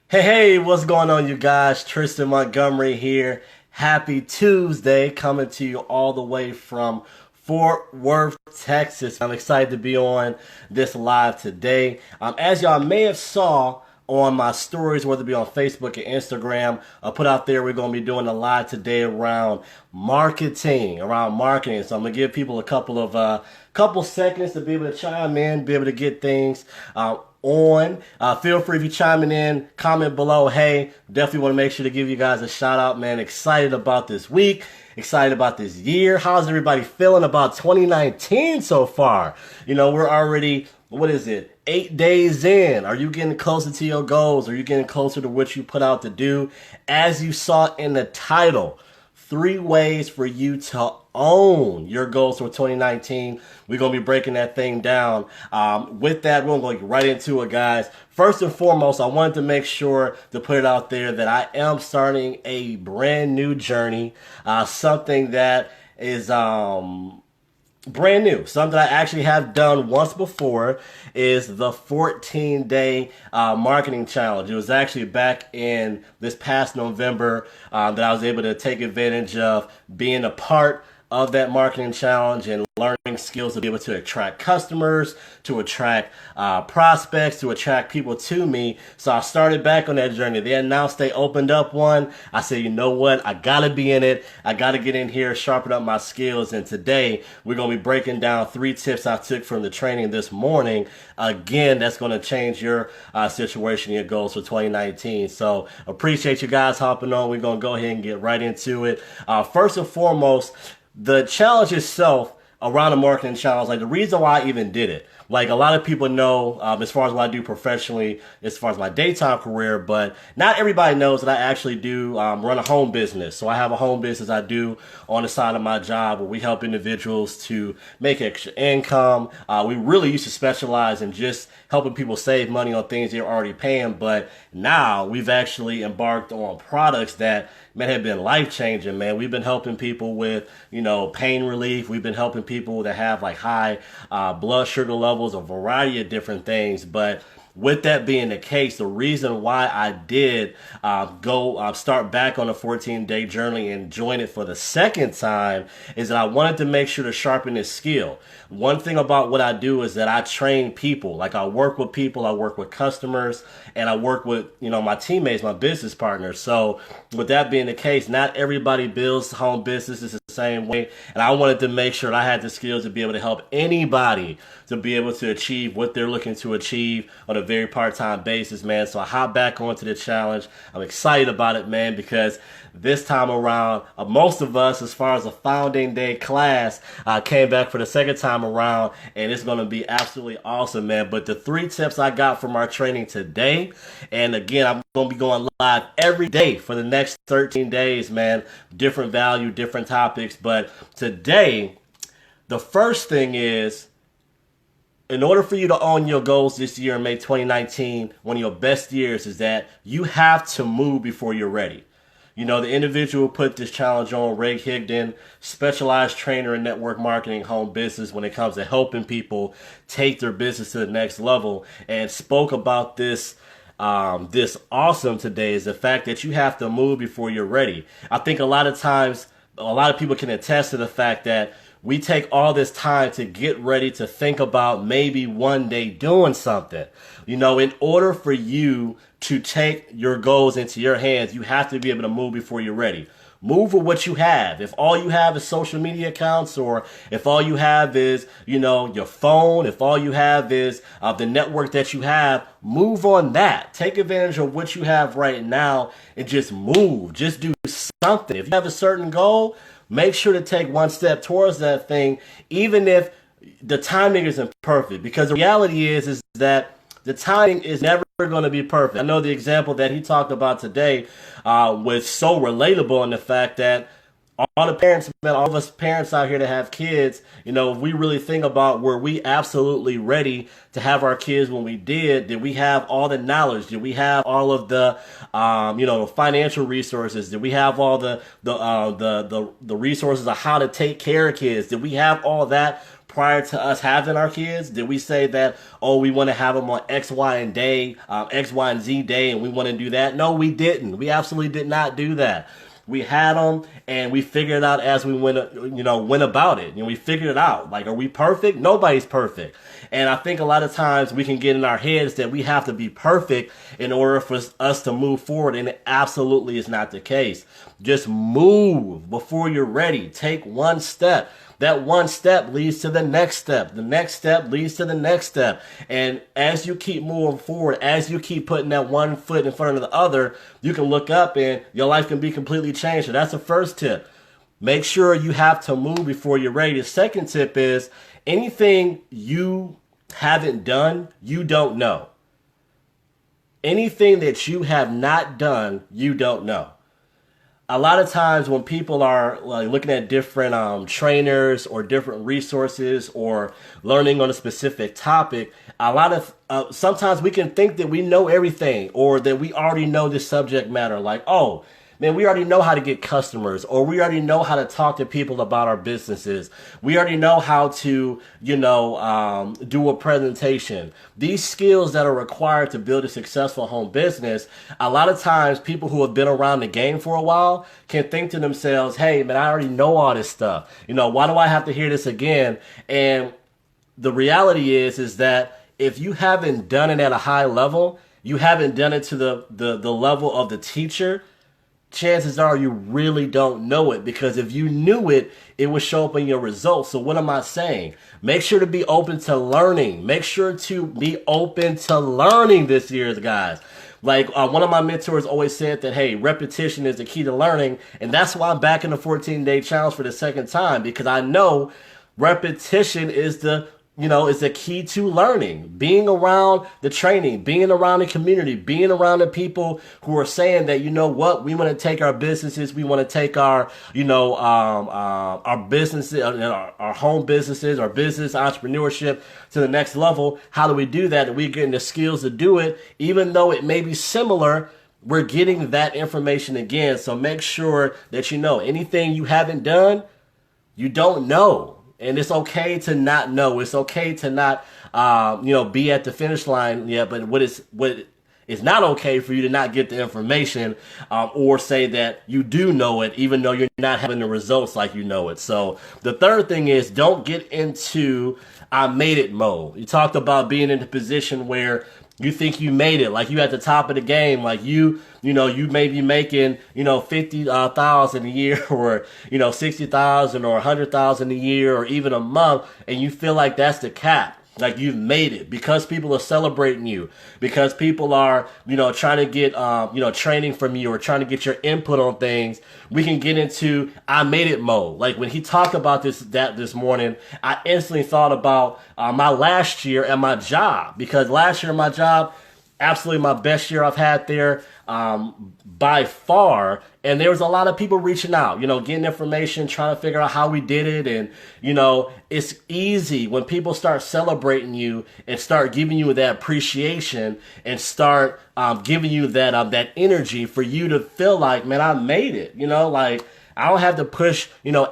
Hey, what's going on, you guys? Tristan Montgomery here. Happy Tuesday, coming to you all the way from Fort Worth, Texas. I'm excited to be on this live today. As y'all may have saw on my stories, whether it be on Facebook or Instagram, I put out there we're going to be doing a live today around marketing. So I'm going to give people a couple seconds to be able to chime in, be able to get things on. Feel free if you're chiming in, comment below. Hey, definitely want to make sure to give you guys a shout out, man. Excited about this week. Excited about this year. How's everybody feeling about 2019 so far? We're already, what is it, 8 days in. Are you getting closer to your goals? Are you getting closer to what you put out to do? As you saw in the title, 3 ways for you to own your goals for 2019. We're going to be breaking that thing down. With that, we're going to go right into it, guys. First and foremost, I wanted to make sure to put it out there that I am starting a brand new journey, something that is brand new. Something I actually have done once before is the 14-day marketing challenge. It was actually back in this past November that I was able to take advantage of being a part of that marketing challenge and learning skills to be able to attract customers, to attract prospects, to attract people to me. So I started back on that journey. They announced they opened up one. I said, you know what? I got to be in it. I got to get in here, sharpen up my skills. And today we're going to be breaking down 3 tips I took from the training this morning. Again, that's going to change your situation, your goals for 2019. So appreciate you guys hopping on. We're going to go ahead and get right into it. First and foremost, the challenge itself around the marketing challenge, like the reason why I even did it, like a lot of people know as far as what I do professionally, as far as my daytime career, but not everybody knows that I actually do run a home business. So I have a home business I do on the side of my job where we help individuals to make extra income. We really used to specialize in just helping people save money on things they're already paying, but now we've actually embarked on products that have been life-changing, man. We've been helping people with, pain relief. We've been helping people that have like high blood sugar levels, a variety of different things. But with that being the case, the reason why I did go start back on a 14-day journey and join it for the second time is that I wanted to make sure to sharpen this skill. One thing about what I do is that I train people. Like I work with people, I work with customers, and I work with, my teammates, my business partners. So with that being the case, not everybody builds home businesses the same way. And I wanted to make sure that I had the skills to be able to help anybody to be able to achieve what they're looking to achieve on a very part-time basis, man. So I hop back onto the challenge. I'm excited about it, man, because this time around, most of us, as far as a founding day class, came back for the second time around, and it's going to be absolutely awesome, man. But the 3 tips I got from our training today, and again, I'm going to be going live every day for the next 13 days, man. Different value, different topics. But today, the first thing is, in order for you to own your goals this year and make 2019 one of your best years, is that you have to move before you're ready. The individual who put this challenge on, Ray Higdon, specialized trainer in network marketing, home business when it comes to helping people take their business to the next level, and spoke about this awesome today, is the fact that you have to move before you're ready. I think a lot of times, a lot of people can attest to the fact that we take all this time to get ready to think about maybe one day doing something. In order for you to take your goals into your hands, you have to be able to move before you're ready. Move with what you have. If all you have is social media accounts, or if all you have is, your phone, if all you have is the network that you have, move on that. Take advantage of what you have right now and just move. Just do something. If you have a certain goal, make sure to take one step towards that thing, even if the timing isn't perfect. Because the reality is that the timing is never going to be perfect. I know the example that he talked about today was so relatable in the fact that all the parents, man, all of us parents out here that have kids, if we really think about, were we absolutely ready to have our kids when we did? Did we have all the knowledge? Did we have all of the, financial resources? Did we have all the resources of how to take care of kids? Did we have all that prior to us having our kids? Did we say that, oh, we want to have them on X, Y, and Z day, and we want to do that? No, we didn't. We absolutely did not do that. We had them, and we figured it out as we went about it. We figured it out. Like, are we perfect? Nobody's perfect. And I think a lot of times we can get in our heads that we have to be perfect in order for us to move forward, and it absolutely is not the case. Just move before you're ready. Take one step. That one step leads to the next step. The next step leads to the next step. And as you keep moving forward, as you keep putting that one foot in front of the other, you can look up and your life can be completely changed. So that's the first tip. Make sure you have to move before you're ready. The second tip is anything you haven't done, you don't know. Anything that you have not done, you don't know. A lot of times when people are looking at different trainers or different resources or learning on a specific topic, a lot of sometimes we can think that we know everything or that we already know this subject matter. Like, oh, man, we already know how to get customers, or we already know how to talk to people about our businesses. We already know how to, do a presentation. These skills that are required to build a successful home business, a lot of times people who have been around the game for a while can think to themselves, hey, man, I already know all this stuff. Why do I have to hear this again? And the reality is that if you haven't done it at a high level, you haven't done it to the level of the teacher, chances are you really don't know it, because if you knew it, it would show up in your results. So what am I saying? Make sure to be open to learning. Make sure to be open to learning this year, guys. Like one of my mentors always said that, hey, repetition is the key to learning. And that's why I'm back in the 14-day challenge for the second time, because I know repetition is the key to learning. Being around the training, being around the community, being around the people who are saying that, we want to take our businesses, we want to take our businesses, our home businesses, our business entrepreneurship to the next level. How do we do that? We're getting the skills to do it, even though it may be similar. We're getting that information again. So make sure that anything you haven't done, you don't know. And it's okay to not know. It's okay to not, be at the finish line yet. But what is not okay for you to not get the information, or say that you do know it, even though you're not having the results like you know it. So the third thing is, don't get into I made it mode. You talked about being in a position where you think you made it, like you at the top of the game, like you may be making, 50,000 a year, or, 60,000 or 100,000 a year, or even a month. And you feel like that's the cap. Like you've made it because people are celebrating you, because people are, trying to get, training from you or trying to get your input on things. We can get into I made it mode. Like when he talked about this morning, I instantly thought about my last year at my job, because last year my job, absolutely my best year I've had there, by far. And there was a lot of people reaching out, getting information, trying to figure out how we did it. And, it's easy when people start celebrating you and start giving you that appreciation and start giving you that energy for you to feel like, man, I made it, like I don't have to push,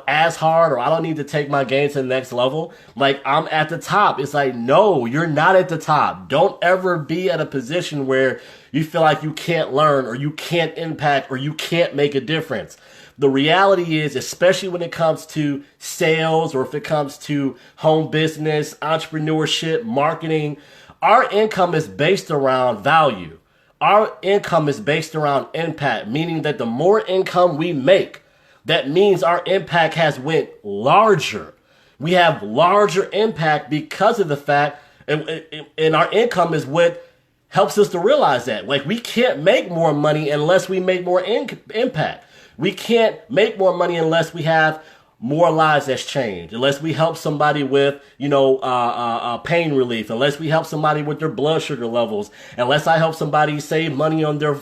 as hard, or I don't need to take my game to the next level. Like I'm at the top. It's like, no, you're not at the top. Don't ever be at a position where you feel like you can't learn, or you can't impact, or you can't make a difference. The reality is, especially when it comes to sales, or if it comes to home business, entrepreneurship, marketing, our income is based around value. Our income is based around impact, meaning that the more income we make, that means our impact has went larger. We have larger impact because of the fact, and our income is what helps us to realize that. Like we can't make more money unless we make more impact. We can't make more money unless we have more lives that's changed, unless we help somebody with, pain relief, unless we help somebody with their blood sugar levels, unless I help somebody save money on their,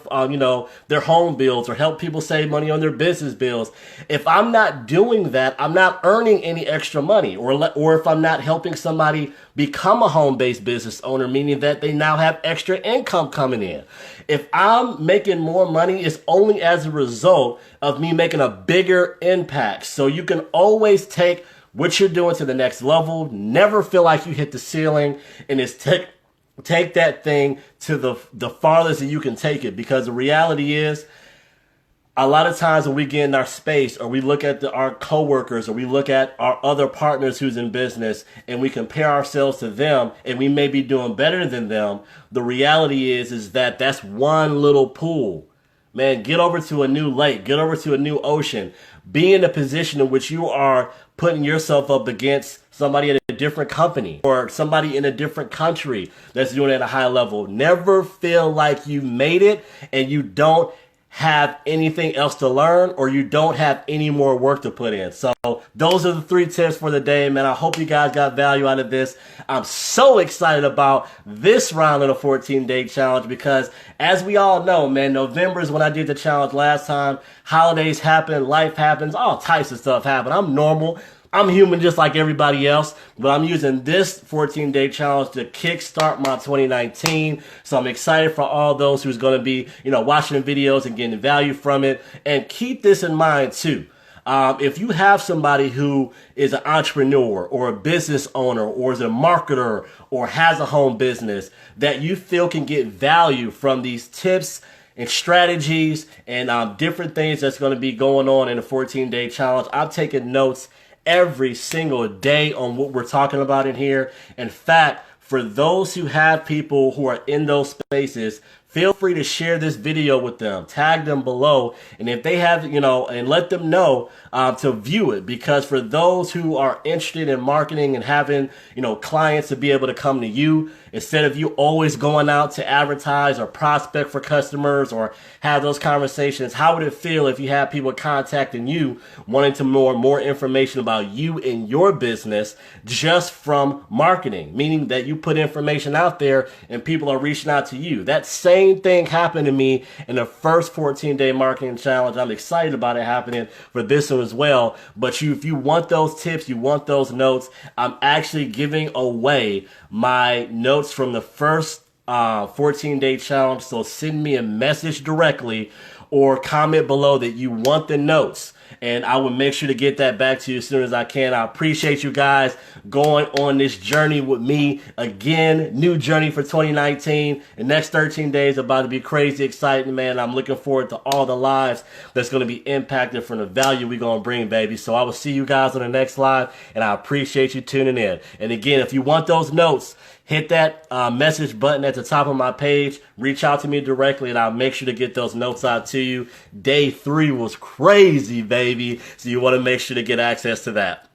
their home bills, or help people save money on their business bills. If I'm not doing that, I'm not earning any extra money, or if I'm not helping somebody become a home-based business owner, meaning that they now have extra income coming in. If I'm making more money, it's only as a result of me making a bigger impact. So you can always take what you're doing to the next level. Never feel like you hit the ceiling, and it's take that thing to the farthest that you can take it. Because the reality is, a lot of times when we get in our space, or we look at our coworkers, or we look at our other partners who's in business, and we compare ourselves to them, and we may be doing better than them, the reality is that that's one little pool. Man, get over to a new lake, get over to a new ocean. Be in a position in which you are putting yourself up against somebody at a different company or somebody in a different country that's doing it at a high level. Never feel like you made it and you don't have anything else to learn, or you don't have any more work to put in. So those are the 3 tips for the day, man. I hope you guys got value out of this. I'm so excited about this round of the 14-day challenge because, as we all know, man, November is when I did the challenge last time. Holidays happen, life happens, all types of stuff happen. I'm normal. I'm human just like everybody else, but I'm using this 14-day challenge to kickstart my 2019. So I'm excited for all those who's going to be, watching the videos and getting value from it. And keep this in mind too. If you have somebody who is an entrepreneur or a business owner or is a marketer or has a home business that you feel can get value from these tips and strategies and different things that's going to be going on in the 14-day challenge, I'm taking notes every single day on what we're talking about in here. In fact, for those who have people who are in those spaces, feel free to share this video with them, tag them below, and if they have, and let them know to view it. Because for those who are interested in marketing and having, clients to be able to come to you, instead of you always going out to advertise or prospect for customers or have those conversations, how would it feel if you have people contacting you wanting to know more information about you and your business just from marketing? Meaning that you put information out there and people are reaching out to you. That same thing happened to me in the first 14-day marketing challenge. I'm excited about it happening for this one as well. But if you want those tips, you want those notes, I'm actually giving away my notes from the first 14-day challenge. So send me a message directly or comment below that you want the notes, and I will make sure to get that back to you as soon as I can. I appreciate you guys going on this journey with me. Again, new journey for 2019. The next 13 days about to be crazy exciting, man. I'm looking forward to all the lives that's going to be impacted from the value we're going to bring, baby. So I will see you guys on the next live, and I appreciate you tuning in. And again, if you want those notes, hit that message button at the top of my page. Reach out to me directly, and I'll make sure to get those notes out to you. Day 3 was crazy, baby. So you want to make sure to get access to that.